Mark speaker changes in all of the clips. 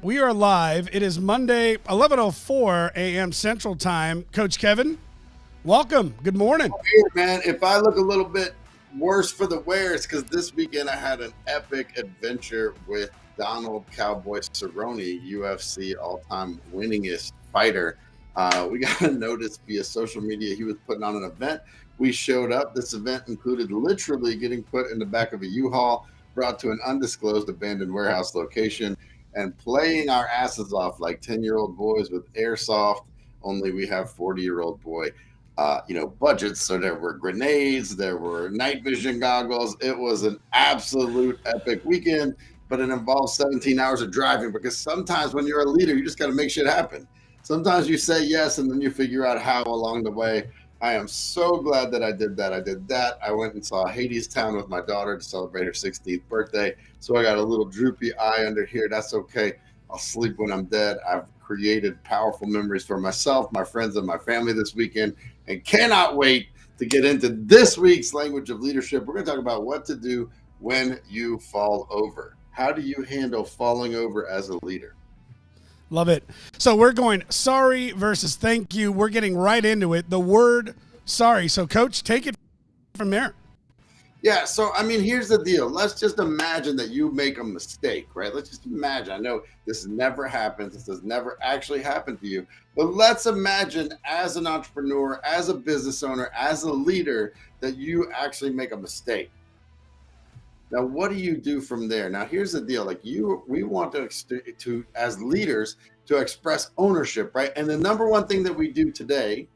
Speaker 1: We are live. It is Monday, 11:04 a.m. Central Time. Coach Kevin, welcome. Good morning.
Speaker 2: Hey, man, if I look a little bit worse for the wear, it's because this weekend I had an epic adventure with Donald Cowboy Cerrone, UFC all-time winningest fighter. We got a notice via social media he was putting on an event. We showed up. This event included literally getting put in the back of a U-Haul, brought to an undisclosed abandoned warehouse location, and playing our asses off like 10-year-old boys with airsoft, only we have 40-year-old boy budgets. So there were grenades, there were night vision goggles. It was an absolute epic weekend, but it involves 17 hours of driving because sometimes when you're a leader, you just got to make shit happen. Sometimes you say yes and then you figure out how along the way. I am so glad that I did that. I went and saw Hadestown with my daughter to celebrate her 16th birthday. So I got a little droopy eye under here. That's okay. I'll sleep when I'm dead. I've created powerful memories for myself, my friends, and my family this weekend, and cannot wait to get into this week's language of leadership. We're going to talk about what to do when you fall over. How do you handle falling over as a leader?
Speaker 1: Love it. So we're going sorry versus thank you. We're getting right into it. The word sorry. So, Coach, take it from there.
Speaker 2: Yeah, so I mean, here's the deal. Let's just imagine that you make a mistake, right? Let's just imagine. I know this never happens. This has never actually happened to you. But let's imagine as an entrepreneur, as a business owner, as a leader, that you actually make a mistake. Now, what do you do from there? Now, here's the deal. We want to as leaders, to express ownership, right? And the number one thing that we do today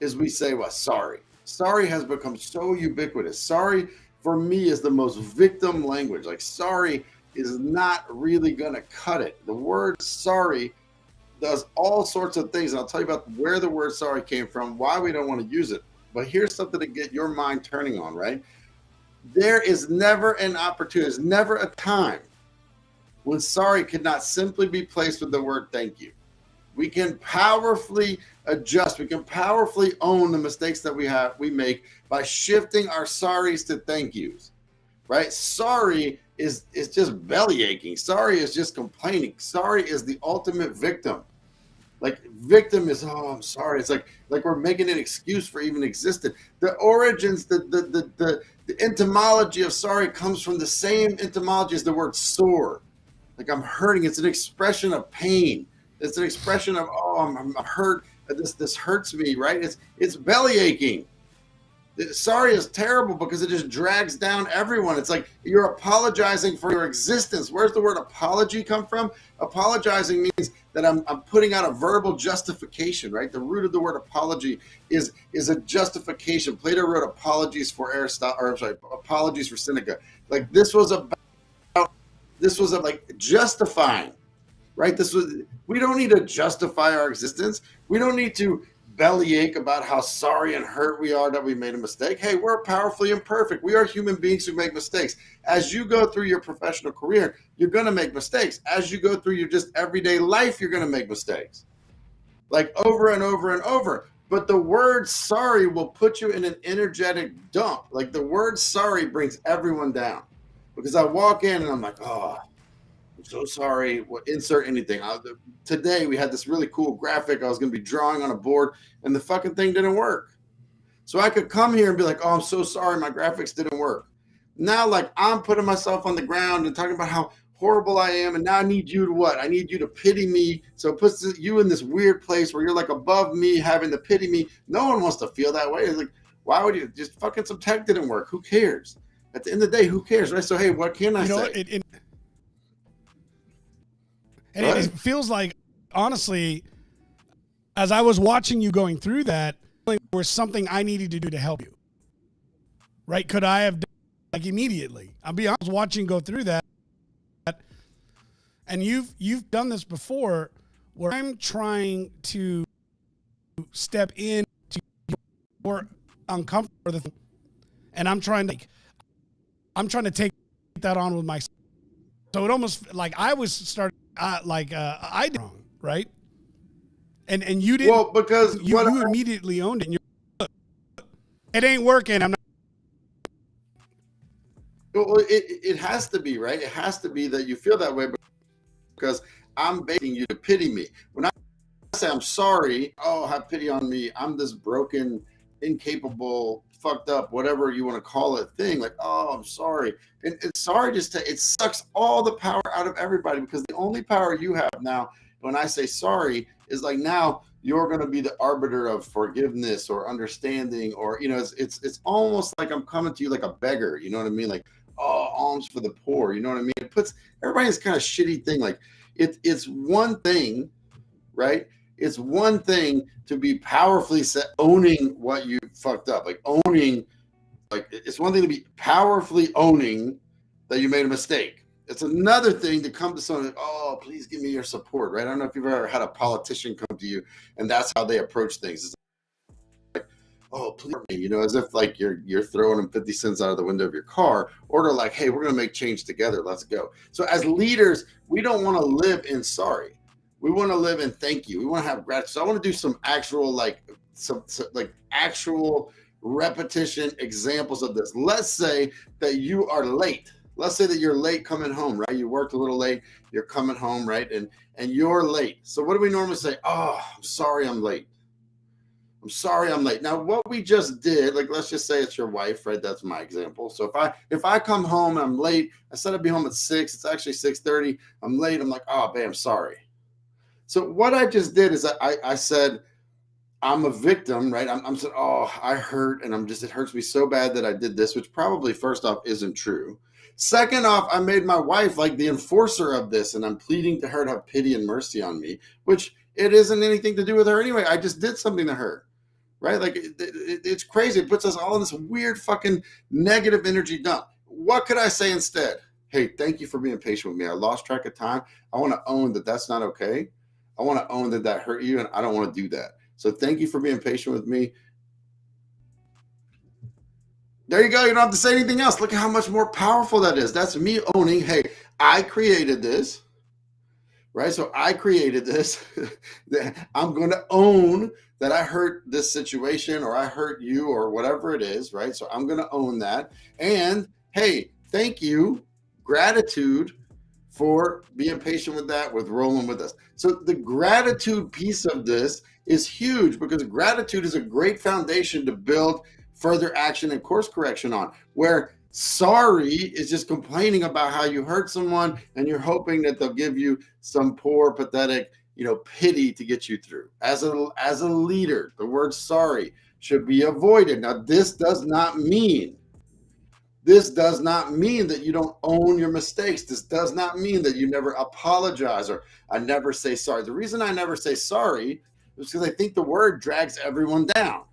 Speaker 2: is we say, well, sorry. Sorry has become so ubiquitous. Sorry for me is the most victim language. Like sorry is not really going to cut it. The word sorry does all sorts of things. And I'll tell you about where the word sorry came from, why we don't want to use it. But here's something to get your mind turning on, right? There is never an opportunity, there's never a time when sorry could not simply be placed with the word thank you. We can powerfully adjust. We can powerfully own the mistakes that we make by shifting our sorries to thank yous, right? Sorry is just belly aching. Sorry is just complaining. Sorry is the ultimate victim. Like victim is, oh, I'm sorry. It's like we're making an excuse for even existing. The origins, the etymology of sorry comes from the same etymology as the word sore. Like I'm hurting. It's an expression of pain. It's an expression of, oh, I'm hurt. This hurts me, right? It's belly aching. Sorry is terrible because it just drags down everyone. It's like you're apologizing for your existence. Where's the word apology come from? Apologizing means that I'm putting out a verbal justification, right? The root of the word apology is a justification. Plato wrote apologies for apologies for Seneca. Like this was like justifying. Right? We don't need to justify our existence. We don't need to bellyache about how sorry and hurt we are that we made a mistake. Hey, we're powerfully imperfect. We are human beings who make mistakes. As you go through your professional career, you're going to make mistakes. As you go through your just everyday life, you're going to make mistakes. Like over and over and over. But the word sorry will put you in an energetic dump. Like the word sorry brings everyone down. Because I walk in and I'm like, oh, I'm so sorry. Insert anything. Today we had this really cool graphic I was going to be drawing on a board, and the fucking thing didn't work. So I could come here and be like, "Oh, I'm so sorry, my graphics didn't work." Now, like I'm putting myself on the ground and talking about how horrible I am, and now I need you to what? I need you to pity me. So it puts you in this weird place where you're like above me, having to pity me. No one wants to feel that way. It's like, why would you just fucking some tech didn't work? Who cares? At the end of the day, who cares, right? So hey, what can I say?
Speaker 1: And it feels like, honestly, as I was watching you going through that, there was something I needed to do to help you. Right? Could I have done like immediately? I'll be honest, watching you go through that. And you've done this before where I'm trying to step into your uncomfortable thing, and I'm trying to take that on with myself. So it almost like I was starting I did wrong, right? And you didn't.
Speaker 2: Well, because
Speaker 1: you immediately owned it. And it ain't working. I'm not.
Speaker 2: Well, it has to be, right? It has to be that you feel that way because I'm begging you to pity me. When I say I'm sorry, oh, have pity on me. I'm this broken, incapable, fucked up, whatever you want to call it thing. Like, oh, I'm sorry. And sorry it sucks all the power out of everybody, because the only power you have now, when I say sorry, is like, now you're going to be the arbiter of forgiveness or understanding, or, it's almost like I'm coming to you like a beggar. You know what I mean? Like, oh, alms for the poor. You know what I mean? It puts everybody in this kind of shitty thing. Like, it's one thing, right? It's one thing to be powerfully owning what you fucked up, like owning, like it's one thing to be powerfully owning that you made a mistake. It's another thing to come to someone, like, oh, please give me your support, right? I don't know if you've ever had a politician come to you and that's how they approach things. It's like, oh, please, as if like you're throwing them 50 cents out of the window of your car, or they're like, hey, we're going to make change together. Let's go. So as leaders, we don't want to live in sorry. We want to live in thank you. We want to have gratitude. So I want to do some actual, actual repetition examples of this. Let's say that you are late. Let's say that you're late coming home, right? You worked a little late. You're coming home, right? And you're late. So what do we normally say? Oh, I'm sorry I'm late. I'm sorry I'm late. Now, what we just did, like, let's just say it's your wife, right? That's my example. So if I come home and I'm late, I said I'd be home at 6. It's actually 6:30. I'm late. I'm like, oh, babe, I'm sorry. So what I just did is I said, I'm a victim, right? I'm saying, oh, I hurt, and it hurts me so bad that I did this, which probably first off isn't true. Second off, I made my wife like the enforcer of this, and I'm pleading to her to have pity and mercy on me, which it isn't anything to do with her anyway. I just did something to her, right? Like it's crazy. It puts us all in this weird fucking negative energy dump. What could I say instead? Hey, thank you for being patient with me. I lost track of time. I want to own that that's not okay. I want to own that hurt you, and I don't want to do that. So thank you for being patient with me. There you go. You don't have to say anything else. Look at how much more powerful that is. That's me owning, hey, I created this, right? So I created this. I'm going to own that I hurt this situation, or I hurt you, or whatever it is, right? So I'm going to own that. And hey, thank you, gratitude, for being patient with that, with rolling with us. So the gratitude piece of this is huge, because gratitude is a great foundation to build further action and course correction on, where sorry is just complaining about how you hurt someone and you're hoping that they'll give you some poor, pathetic, pity to get you through. As a leader, the word sorry should be avoided. Now, this does not mean that you don't own your mistakes. This does not mean that you never apologize, or I never say sorry. The reason I never say sorry is because I think the word drags everyone down.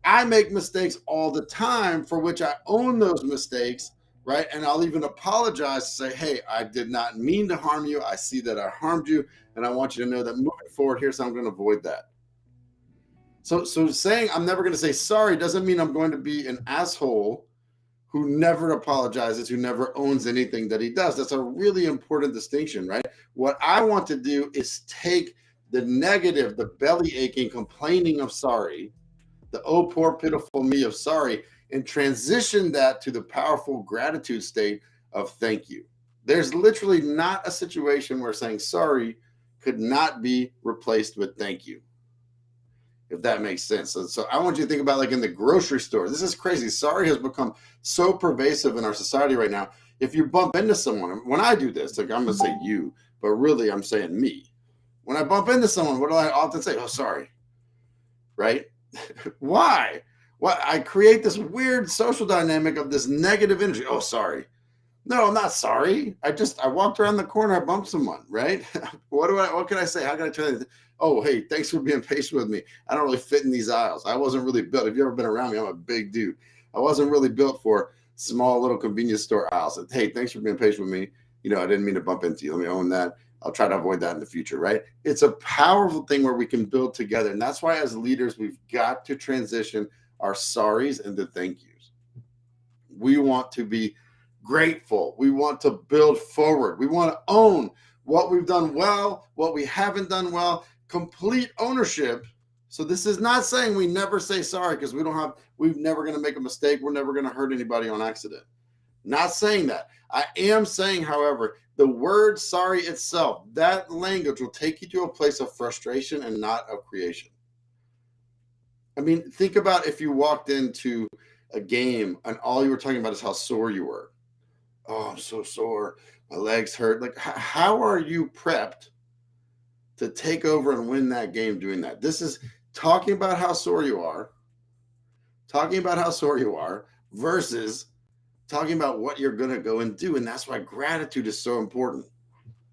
Speaker 2: I make mistakes all the time, for which I own those mistakes, right? And I'll even apologize to say, hey, I did not mean to harm you. I see that I harmed you, and I want you to know that moving forward, here's how I'm going to avoid that. So saying I'm never going to say sorry doesn't mean I'm going to be an asshole who never apologizes, who never owns anything that he does. That's a really important distinction, right? What I want to do is take the negative, the belly aching, complaining of sorry, the oh, poor, pitiful me of sorry, and transition that to the powerful gratitude state of thank you. There's literally not a situation where saying sorry could not be replaced with thank you, if that makes sense. So I want you to think about, like, in the grocery store. This is crazy. Sorry has become so pervasive in our society right now. If you bump into someone, when I do this, like, I'm going to say you, but really I'm saying me. When I bump into someone, what do I often say? Oh, sorry. Right? Why? Well, I create this weird social dynamic of this negative energy. Oh, sorry. No, I'm not sorry. I walked around the corner, I bumped someone, right? What can I say? How can I turn it? Oh, hey, thanks for being patient with me. I don't really fit in these aisles. I wasn't really built. If you've ever been around me, I'm a big dude. I wasn't really built for small little convenience store aisles. Hey, thanks for being patient with me. I didn't mean to bump into you. Let me own that. I'll try to avoid that in the future, right? It's a powerful thing where we can build together. And that's why as leaders, we've got to transition our sorries into thank yous. We want to be grateful. We want to build forward. We want to own what we've done well, what we haven't done well, complete ownership. So this is not saying we never say sorry, because we're never going to make a mistake. We're never going to hurt anybody on accident. Not saying that. I am saying, however, The word sorry itself, that language will take you to a place of frustration and not of creation. I mean, think about if you walked into a game and all you were talking about is how sore you were. Oh, I'm so sore. My legs hurt. Like, how are you prepped to take over and win that game doing that? This is talking about how sore you are, versus talking about what you're going to go and do. And that's why gratitude is so important.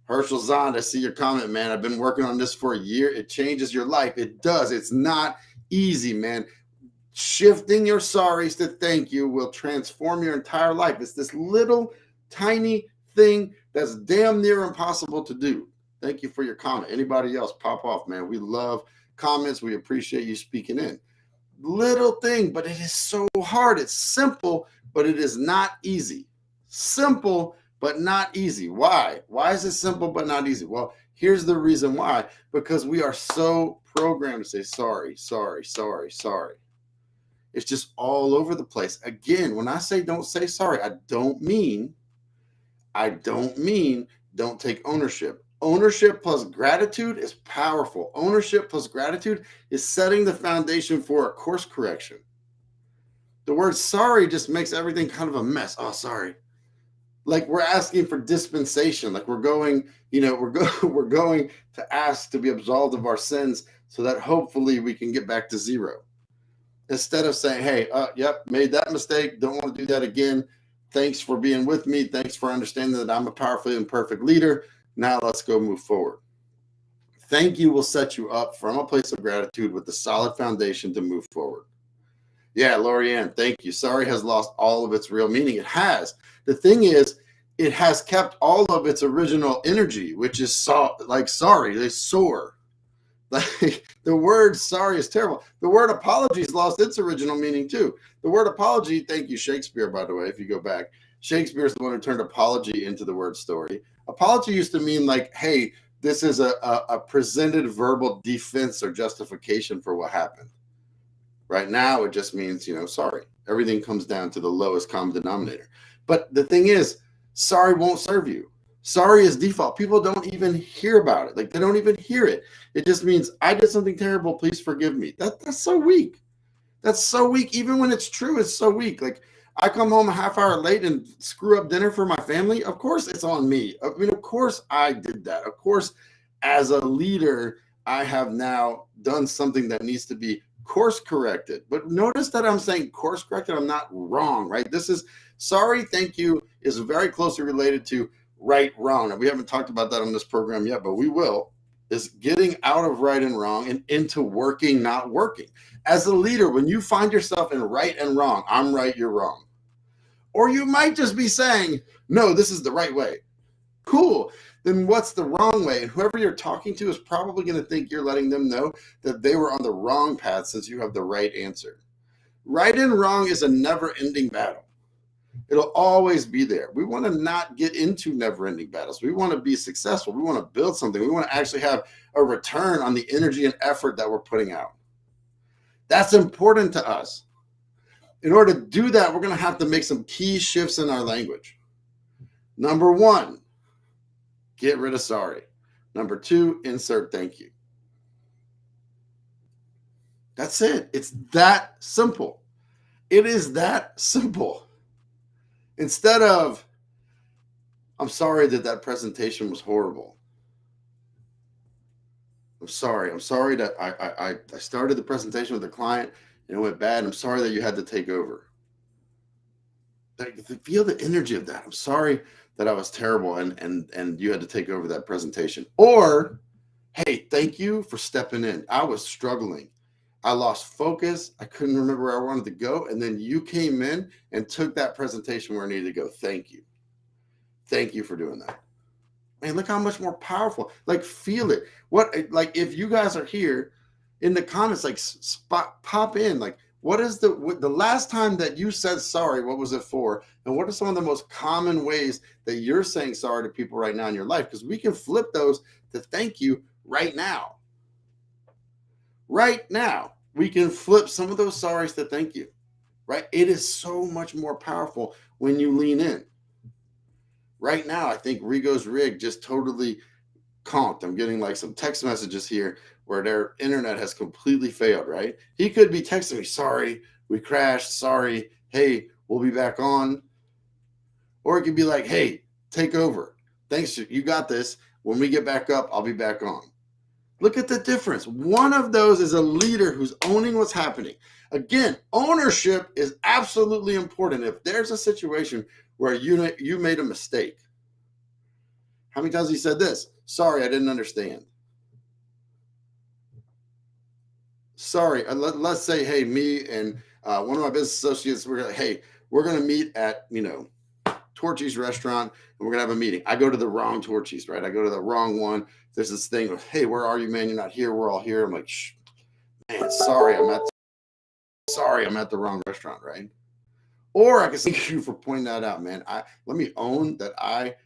Speaker 2: Herschel Zond, I see your comment, man. I've been working on this for a year. It changes your life. It does. It's not easy, man. Shifting your sorries to thank you will transform your entire life. It's this little tiny thing that's damn near impossible to do. Thank you for your comment. Anybody else, pop off, man. We love comments. We appreciate you speaking in. Little thing, but it is so hard. It's simple, but it is not easy. Simple, but not easy. Why? Why is it simple but not easy? Well, here's the reason why. Because we are so programmed to say sorry, sorry, sorry, sorry. It's just all over the place. Again, when I say don't say sorry, I don't mean don't take ownership. Ownership plus gratitude is powerful. Ownership plus gratitude is setting the foundation for a course correction. The word sorry just makes everything kind of a mess. Oh, sorry. Like we're asking for dispensation. Like we're going to ask to be absolved of our sins so that hopefully we can get back to zero. Instead of saying, hey, yep, made that mistake. Don't want to do that again. Thanks for being with me. Thanks for understanding that I'm a powerfully imperfect leader. Now let's go move forward. Thank you will set you up from a place of gratitude with a solid foundation to move forward. Yeah, Lorianne, thank you. Sorry has lost all of its real meaning. It has. The thing is, it has kept all of its original energy, which is sorry. They soar. Like the word sorry is terrible. The word apology has lost its original meaning too. The word apology, thank you, Shakespeare, by the way, if you go back. Shakespeare is the one who turned apology into the word story. Apology used to mean like, hey, this is a presented verbal defense or justification for what happened. Right now, it just means, sorry. Everything comes down to the lowest common denominator. But the thing is, sorry won't serve you. Sorry is default. People don't even hear about it. Like they don't even hear it. It just means I did something terrible. Please forgive me. That's so weak. That's so weak. Even when it's true, it's so weak. Like I come home a half hour late and screw up dinner for my family. Of course it's on me. I mean, of course I did that. Of course, as a leader, I have now done something that needs to be course corrected. But notice that I'm saying course corrected. I'm not wrong, right? This is sorry, thank you is very closely related to right, wrong. And we haven't talked about that on this program yet, but we will. Is getting out of right and wrong and into working, not working. As a leader, when you find yourself in right and wrong, I'm right, you're wrong. Or you might just be saying, no, this is the right way. Cool. Then what's the wrong way? And whoever you're talking to is probably going to think you're letting them know that they were on the wrong path since you have the right answer. Right and wrong is a never-ending battle. It'll always be there. We want to not get into never-ending battles. We want to be successful. We want to build something. We want to actually have a return on the energy and effort that we're putting out. That's important to us. In order to do that, we're going to have to make some key shifts in our language. Number one, get rid of sorry. Number two, insert thank you. That's it. It's that simple. It is that simple. Instead of, I'm sorry that presentation was horrible. I'm sorry that I started the presentation with the client and it went bad. I'm sorry that you had to take over. Like, feel the energy of that. I'm sorry that I was terrible and you had to take over that presentation. Or, hey, thank you for stepping in. I was struggling. I lost focus. I couldn't remember where I wanted to go. And then you came in and took that presentation where I needed to go. Thank you. Thank you for doing that. Man, look how much more powerful. Like, feel it. Like, if you guys are here in the comments, like, pop in. Like, what is the last time that you said sorry? What was it for? And what are some of the most common ways that you're saying sorry to people right now in your life? Because we can flip those to thank you right now. Right now, we can flip some of those sorries to thank you, right? It is so much more powerful when you lean in. Right now, I think Rigo's rig just totally conked. I'm getting like some text messages here where their internet has completely failed, right? He could be texting me, sorry, we crashed, sorry, hey, we'll be back on. Or it could be like, hey, take over. Thanks, you got this. When we get back up, I'll be back on. Look at the difference. One of those is a leader who's owning what's happening. Again, ownership is absolutely important. If there's a situation where you made a mistake, how many times he said this? Sorry, I didn't understand. Sorry, let's say, hey, me and one of my business associates, we're going to meet at, Torchy's restaurant, and we're going to have a meeting. I go to the wrong Torchy's, right? I go to the wrong one. There's this thing of, hey, where are you, man? You're not here. We're all here. I'm like, shh, man, sorry, I'm at the wrong restaurant, right? Or I can say, thank you for pointing that out, man. Let me own that I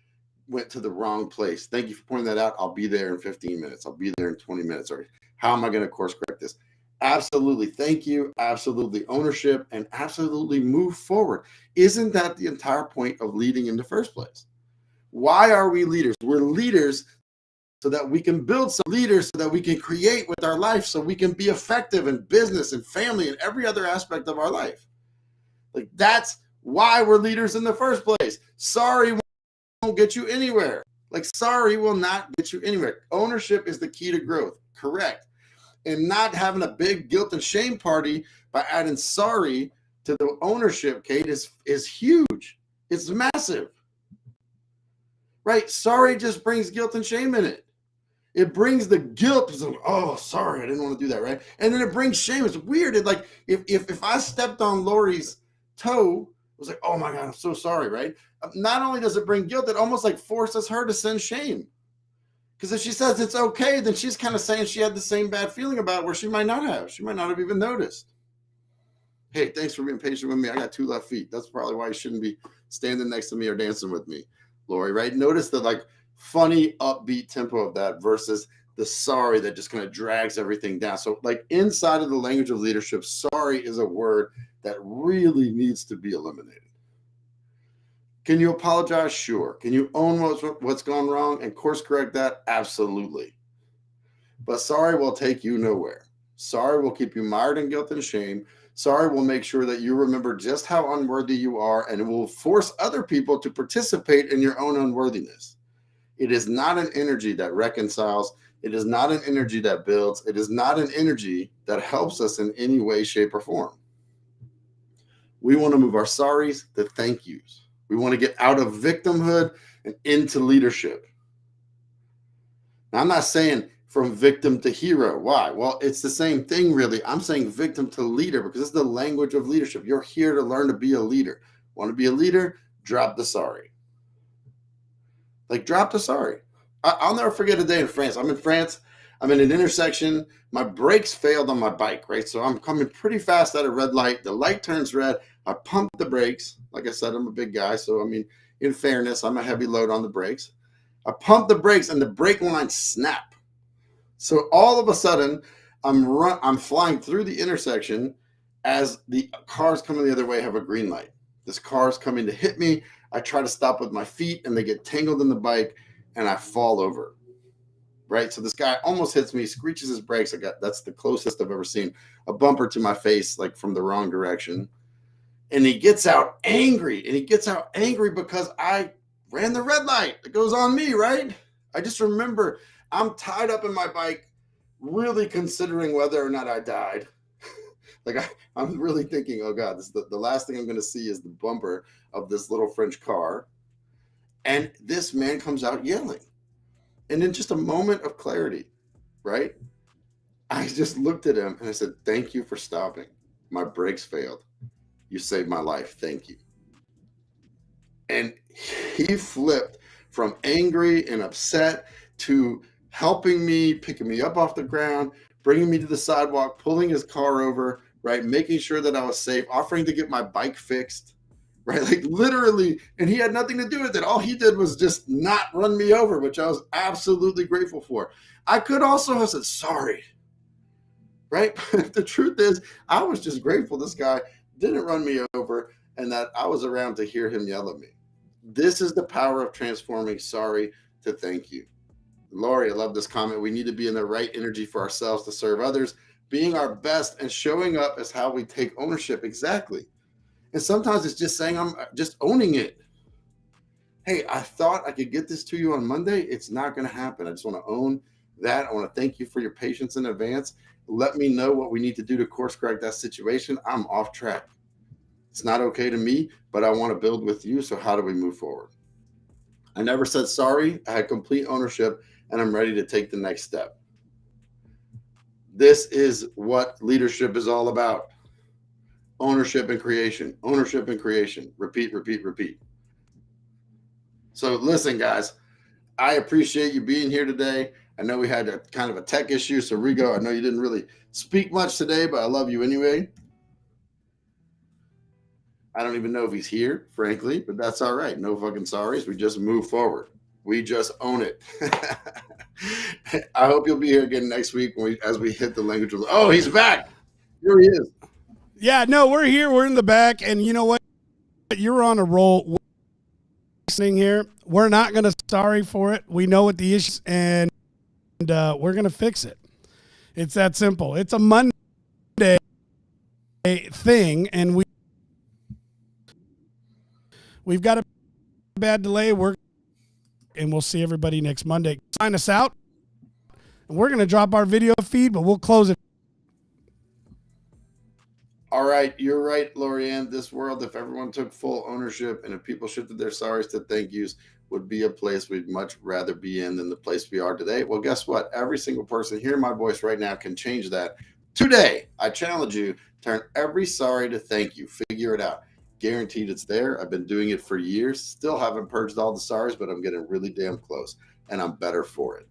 Speaker 2: went to the wrong place. Thank you for pointing that out. I'll be there in 15 minutes. I'll be there in 20 minutes. Or how am I going to course correct this? Absolutely. Thank you. Absolutely ownership, and absolutely move forward. Isn't that the entire point of leading in the first place? Why are we leaders? We're leaders so that we can build some leaders, so that we can create with our life, so we can be effective in business and family and every other aspect of our life. Like, that's why we're leaders in the first place. Sorry won't get you anywhere. Like, sorry will not get you anywhere. Ownership is the key to growth. Correct. And not having a big guilt and shame party by adding sorry to the ownership, Kate, is huge. It's massive. Right? Sorry just brings guilt and shame in it. It brings the guilt. It's like, oh, sorry, I didn't want to do that, right? And then it brings shame. It's weird. It's like if I stepped on Lori's toe, it was like, oh my God, I'm so sorry, right? Not only does it bring guilt, it almost like forces her to send shame. Because if she says it's okay, then she's kind of saying she had the same bad feeling about it where she might not have. She might not have even noticed. Hey, thanks for being patient with me. I got 2 left feet. That's probably why you shouldn't be standing next to me or dancing with me, Lori, right? Notice the like funny upbeat tempo of that versus the sorry that just kind of drags everything down. So like inside of the language of leadership, sorry is a word that really needs to be eliminated. Can you apologize? Sure. Can you own what's gone wrong and course correct that? Absolutely. But sorry will take you nowhere. Sorry will keep you mired in guilt and shame. Sorry will make sure that you remember just how unworthy you are, and it will force other people to participate in your own unworthiness. It is not an energy that reconciles. It is not an energy that builds. It is not an energy that helps us in any way, shape, or form. We want to move our sorries to thank yous. We want to get out of victimhood and into leadership. Now, I'm not saying from victim to hero. Why? Well, it's the same thing, really. I'm saying victim to leader because it's the language of leadership. You're here to learn to be a leader. Want to be a leader? Drop the sorry. Like, drop the sorry. I'll never forget a day in France. I'm in France. I'm in an intersection. My brakes failed on my bike, right? So I'm coming pretty fast at a red light. The light turns red. I pump the brakes. Like I said, I'm a big guy. So, I mean, in fairness, I'm a heavy load on the brakes. I pump the brakes and the brake lines snap. So all of a sudden, I'm flying through the intersection as the cars coming the other way have a green light. This car's coming to hit me. I try to stop with my feet and they get tangled in the bike and I fall over. Right? So this guy almost hits me, screeches his brakes. That's the closest I've ever seen a bumper to my face, like from the wrong direction. And he gets out angry. And he gets out angry because I ran the red light. It goes on me, right? I just remember I'm tied up in my bike, really considering whether or not I died. I'm really thinking, oh God, this is the last thing I'm going to see is the bumper of this little French car. And this man comes out yelling. And in just a moment of clarity, right? I just looked at him and I said, thank you for stopping. My brakes failed. You saved my life. Thank you. And he flipped from angry and upset to helping me, picking me up off the ground, bringing me to the sidewalk, pulling his car over, right? Making sure that I was safe, offering to get my bike fixed, right? Like literally, and he had nothing to do with it. All he did was just not run me over, which I was absolutely grateful for. I could also have said, sorry, right? But the truth is, I was just grateful this guy didn't run me over and that I was around to hear him yell at me. This is the power of transforming sorry to thank you. Lori, I love this comment. We need to be in the right energy for ourselves to serve others. Being our best and showing up is how we take ownership. Exactly. And sometimes it's just saying, I'm just owning it. Hey, I thought I could get this to you on Monday. It's not going to happen. I just want to own that. I want to thank you for your patience in advance. Let me know what we need to do to course correct that situation. I'm off track. It's not okay to me, but I want to build with you. So how do we move forward? I never said sorry. I had complete ownership, and I'm ready to take the next step. This is what leadership is all about. Ownership and creation. Ownership and creation. Repeat, repeat, repeat. So listen, guys, I appreciate you being here today. I know we had a kind of a tech issue. So Rigo, I know you didn't really speak much today, but I love you anyway. I don't even know if he's here, frankly, but that's all right. No fucking sorries. We just move forward. We just own it. I hope you'll be here again next week as we hit the language. Oh, he's back. Here he is.
Speaker 1: Yeah, no, we're here. We're in the back. And you know what? You're on a roll. Listening here. We're not going to sorry for it. We know what the issue is, and we're going to fix it. It's that simple. It's a Monday thing, and we've got a bad delay. And we'll see everybody next Monday. Sign us out. And we're going to drop our video feed, but we'll close it.
Speaker 2: All right, you're right, Lorianne. This world, if everyone took full ownership and if people shifted their sorries to thank yous, would be a place we'd much rather be in than the place we are today. Well, guess what? Every single person hearing my voice right now can change that. Today, I challenge you, turn every sorry to thank you. Figure it out. Guaranteed it's there. I've been doing it for years. Still haven't purged all the sorries, but I'm getting really damn close, and I'm better for it.